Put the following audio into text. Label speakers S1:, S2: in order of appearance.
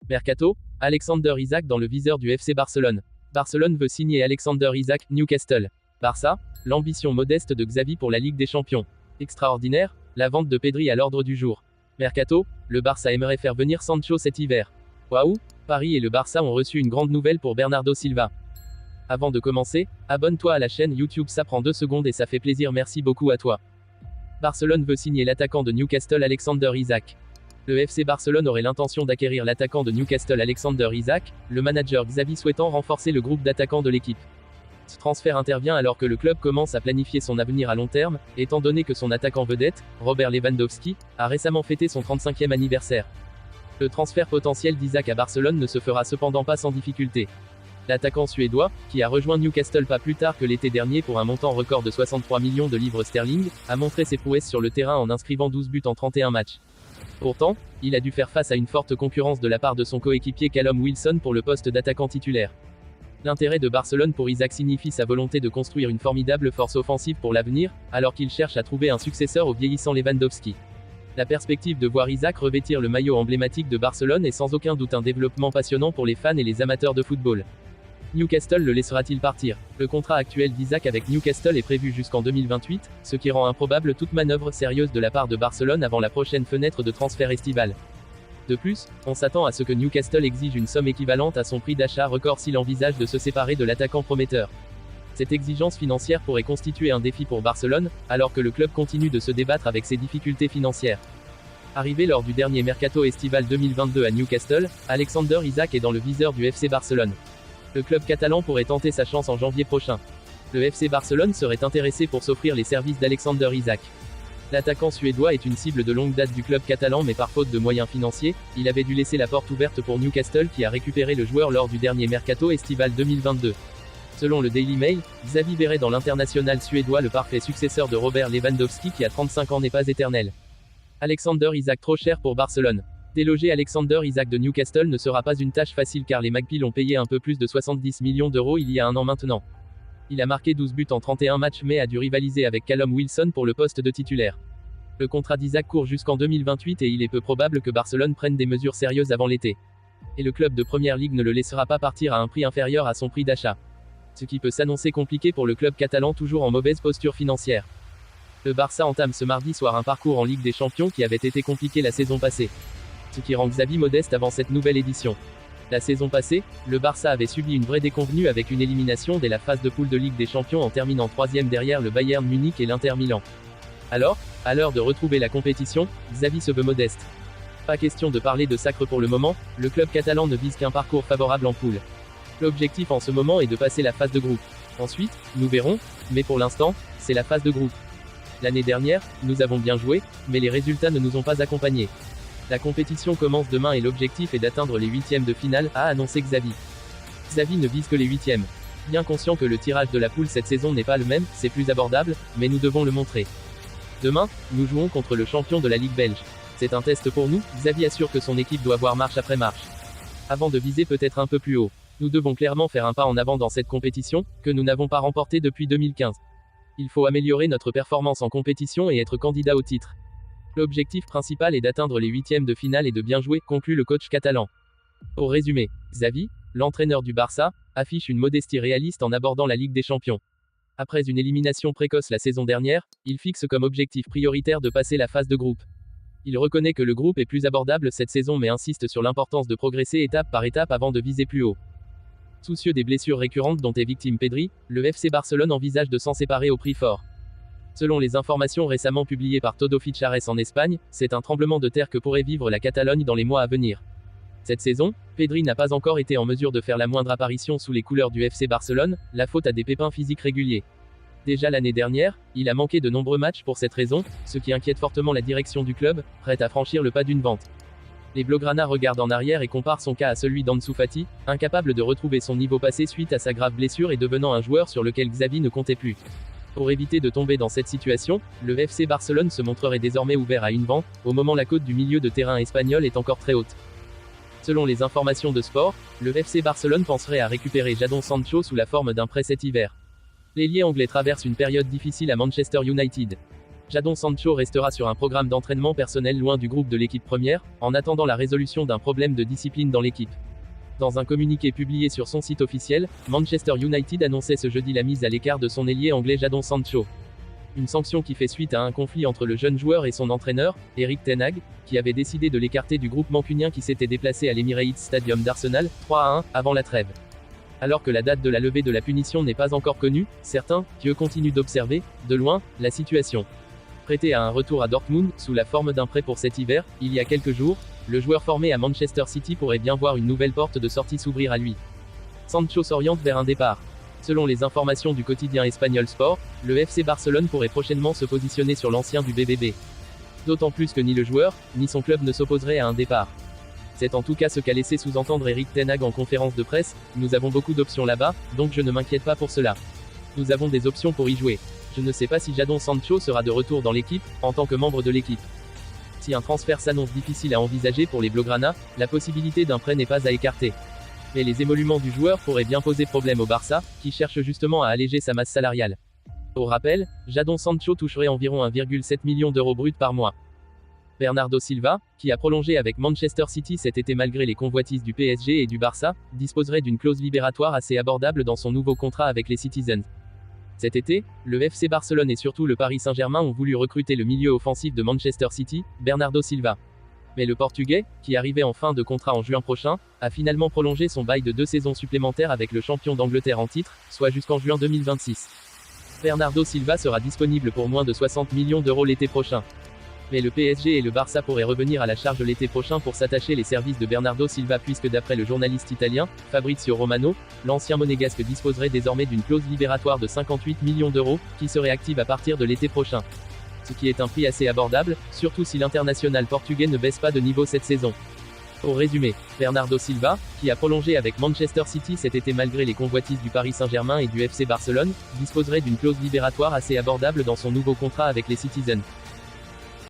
S1: Mercato, Alexander Isak dans le viseur du FC Barcelone. Barcelone veut signer Alexander Isak, Newcastle. Barça, l'ambition modeste de Xavi pour la Ligue des Champions. Extraordinaire, la vente de Pedri à l'ordre du jour. Mercato, le Barça aimerait faire venir Sancho cet hiver. Waouh, Paris et le Barça ont reçu une grande nouvelle pour Bernardo Silva. Avant de commencer, abonne-toi à la chaîne YouTube, ça prend 2 secondes et ça fait plaisir, merci beaucoup à toi. Barcelone veut signer l'attaquant de Newcastle Alexander Isak. Le FC Barcelone aurait l'intention d'acquérir l'attaquant de Newcastle Alexander Isak, le manager Xavi souhaitant renforcer le groupe d'attaquants de l'équipe. Ce transfert intervient alors que le club commence à planifier son avenir à long terme, étant donné que son attaquant vedette, Robert Lewandowski, a récemment fêté son 35e anniversaire. Le transfert potentiel d'Isak à Barcelone ne se fera cependant pas sans difficulté. L'attaquant suédois, qui a rejoint Newcastle pas plus tard que l'été dernier pour un montant record de 63 millions de livres sterling, a montré ses prouesses sur le terrain en inscrivant 12 buts en 31 matchs. Pourtant, il a dû faire face à une forte concurrence de la part de son coéquipier Callum Wilson pour le poste d'attaquant titulaire. L'intérêt de Barcelone pour Isak signifie sa volonté de construire une formidable force offensive pour l'avenir, alors qu'il cherche à trouver un successeur au vieillissant Lewandowski. La perspective de voir Isak revêtir le maillot emblématique de Barcelone est sans aucun doute un développement passionnant pour les fans et les amateurs de football. Newcastle le laissera-t-il partir? Le contrat actuel d'Isak avec Newcastle est prévu jusqu'en 2028, ce qui rend improbable toute manœuvre sérieuse de la part de Barcelone avant la prochaine fenêtre de transfert estivale. De plus, on s'attend à ce que Newcastle exige une somme équivalente à son prix d'achat record s'il envisage de se séparer de l'attaquant prometteur. Cette exigence financière pourrait constituer un défi pour Barcelone, alors que le club continue de se débattre avec ses difficultés financières. Arrivé lors du dernier mercato estival 2022 à Newcastle, Alexander Isak est dans le viseur du FC Barcelone. Le club catalan pourrait tenter sa chance en janvier prochain. Le FC Barcelone serait intéressé pour s'offrir les services d'Alexander Isak. L'attaquant suédois est une cible de longue date du club catalan, mais par faute de moyens financiers, il avait dû laisser la porte ouverte pour Newcastle qui a récupéré le joueur lors du dernier mercato estival 2022. Selon le Daily Mail, Xavi verrait dans l'international suédois le parfait successeur de Robert Lewandowski qui à 35 ans n'est pas éternel. Alexander Isak trop cher pour Barcelone. Déloger Alexander Isak de Newcastle ne sera pas une tâche facile car les Magpies l'ont payé un peu plus de 70 millions d'euros il y a un an maintenant. Il a marqué 12 buts en 31 matchs mais a dû rivaliser avec Callum Wilson pour le poste de titulaire. Le contrat d'Isak court jusqu'en 2028 et il est peu probable que Barcelone prenne des mesures sérieuses avant l'été. Et le club de Première Ligue ne le laissera pas partir à un prix inférieur à son prix d'achat. Ce qui peut s'annoncer compliqué pour le club catalan toujours en mauvaise posture financière. Le Barça entame ce mardi soir un parcours en Ligue des Champions qui avait été compliqué la saison passée. Ce qui rend Xavi modeste avant cette nouvelle édition. La saison passée, le Barça avait subi une vraie déconvenue avec une élimination dès la phase de poule de Ligue des Champions en terminant 3e derrière le Bayern Munich et l'Inter Milan. Alors, à l'heure de retrouver la compétition, Xavi se veut modeste. Pas question de parler de sacre pour le moment, le club catalan ne vise qu'un parcours favorable en poule. L'objectif en ce moment est de passer la phase de groupe. Ensuite, nous verrons, mais pour l'instant, c'est la phase de groupe. L'année dernière, nous avons bien joué, mais les résultats ne nous ont pas accompagnés. La compétition commence demain et l'objectif est d'atteindre les 8e de finale, a annoncé Xavi. Xavi ne vise que les 8e. Bien conscient que le tirage de la poule cette saison n'est pas le même, c'est plus abordable, mais nous devons le montrer. Demain, nous jouons contre le champion de la Ligue belge. C'est un test pour nous, Xavi assure que son équipe doit voir marche après marche. Avant de viser peut-être un peu plus haut. Nous devons clairement faire un pas en avant dans cette compétition, que nous n'avons pas remportée depuis 2015. Il faut améliorer notre performance en compétition et être candidat au titre. L'objectif principal est d'atteindre les 8e de finale et de bien jouer, conclut le coach catalan. Pour résumer, Xavi, l'entraîneur du Barça, affiche une modestie réaliste en abordant la Ligue des Champions. Après une élimination précoce la saison dernière, il fixe comme objectif prioritaire de passer la phase de groupe. Il reconnaît que le groupe est plus abordable cette saison mais insiste sur l'importance de progresser étape par étape avant de viser plus haut. Soucieux des blessures récurrentes dont est victime Pedri, le FC Barcelone envisage de s'en séparer au prix fort. Selon les informations récemment publiées par Todo Fichares en Espagne, c'est un tremblement de terre que pourrait vivre la Catalogne dans les mois à venir. Cette saison, Pedri n'a pas encore été en mesure de faire la moindre apparition sous les couleurs du FC Barcelone, la faute à des pépins physiques réguliers. Déjà l'année dernière, il a manqué de nombreux matchs pour cette raison, ce qui inquiète fortement la direction du club, prête à franchir le pas d'une vente. Les Blaugrana regardent en arrière et comparent son cas à celui d'Ansu Fati, incapable de retrouver son niveau passé suite à sa grave blessure et devenant un joueur sur lequel Xavi ne comptait plus. Pour éviter de tomber dans cette situation, le FC Barcelone se montrerait désormais ouvert à une vente, au moment la cote du milieu de terrain espagnol est encore très haute. Selon les informations de Sport, le FC Barcelone penserait à récupérer Jadon Sancho sous la forme d'un prêt cet hiver. L'ailier anglais traverse une période difficile à Manchester United. Jadon Sancho restera sur un programme d'entraînement personnel loin du groupe de l'équipe première, en attendant la résolution d'un problème de discipline dans l'équipe. Dans un communiqué publié sur son site officiel, Manchester United annonçait ce jeudi la mise à l'écart de son ailier anglais Jadon Sancho. Une sanction qui fait suite à un conflit entre le jeune joueur et son entraîneur, Erik ten Hag, qui avait décidé de l'écarter du groupe mancunien qui s'était déplacé à l'Emirates Stadium d'Arsenal, 3-1, avant la trêve. Alors que la date de la levée de la punition n'est pas encore connue, certains, qui eux continuent d'observer, de loin, la situation. Prêté à un retour à Dortmund, sous la forme d'un prêt pour cet hiver, il y a quelques jours, le joueur formé à Manchester City pourrait bien voir une nouvelle porte de sortie s'ouvrir à lui. Sancho s'oriente vers un départ. Selon les informations du quotidien espagnol Sport, le FC Barcelone pourrait prochainement se positionner sur l'ancien du BBB. D'autant plus que ni le joueur, ni son club ne s'opposeraient à un départ. C'est en tout cas ce qu'a laissé sous-entendre Erik ten Hag en conférence de presse, nous avons beaucoup d'options là-bas, donc je ne m'inquiète pas pour cela. Nous avons des options pour y jouer. Je ne sais pas si Jadon Sancho sera de retour dans l'équipe, en tant que membre de l'équipe. Si un transfert s'annonce difficile à envisager pour les Blaugrana, la possibilité d'un prêt n'est pas à écarter. Mais les émoluments du joueur pourraient bien poser problème au Barça, qui cherche justement à alléger sa masse salariale. Au rappel, Jadon Sancho toucherait environ 1,7 million d'euros bruts par mois. Bernardo Silva, qui a prolongé avec Manchester City cet été malgré les convoitises du PSG et du Barça, disposerait d'une clause libératoire assez abordable dans son nouveau contrat avec les Citizens. Cet été, le FC Barcelone et surtout le Paris Saint-Germain ont voulu recruter le milieu offensif de Manchester City, Bernardo Silva. Mais le Portugais, qui arrivait en fin de contrat en juin prochain, a finalement prolongé son bail de 2 saisons supplémentaires avec le champion d'Angleterre en titre, soit jusqu'en juin 2026. Bernardo Silva sera disponible pour moins de 60 millions d'euros l'été prochain. Mais le PSG et le Barça pourraient revenir à la charge l'été prochain pour s'attacher les services de Bernardo Silva puisque d'après le journaliste italien, Fabrizio Romano, l'ancien monégasque disposerait désormais d'une clause libératoire de 58 millions d'euros, qui serait active à partir de l'été prochain. Ce qui est un prix assez abordable, surtout si l'international portugais ne baisse pas de niveau cette saison. Au résumé, Bernardo Silva, qui a prolongé avec Manchester City cet été malgré les convoitises du Paris Saint-Germain et du FC Barcelone, disposerait d'une clause libératoire assez abordable dans son nouveau contrat avec les Citizens.